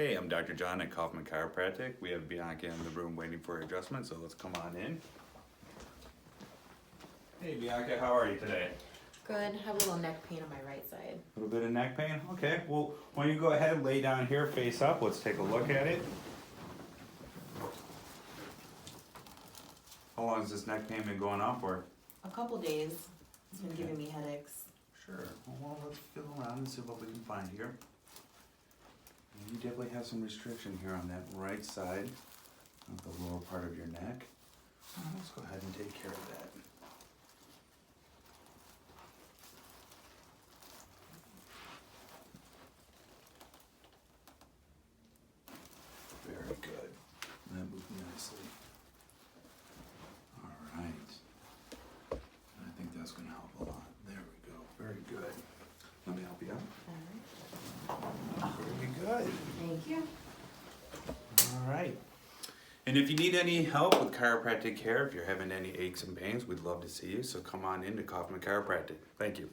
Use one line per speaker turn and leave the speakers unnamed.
Hey, I'm Dr. John at Kauffman Chiropractic. We have Bianca in the room waiting for adjustment, so let's come on in. Hey Bianca, how are you today?
Good. Have a little neck pain on my right side.
A little bit of neck pain? Okay, well, why don't you go ahead and lay down here face up. Let's take a look at it. How long has this neck pain been going on for?
A couple days. It's been giving me headaches.
Sure. Well, let's feel around and see what we can find here. You definitely have some restriction here on that right side of the lower part of your neck. Let's go ahead and take care of that. Very good. That moved nicely. All right. I think that's going to help a lot. There we go. Very good. Let me help you out. Very good.
Thank you.
All right. And if you need any help with chiropractic care, if you're having any aches and pains, we'd love to see you. So come on in to Kauffman Chiropractic. Thank you.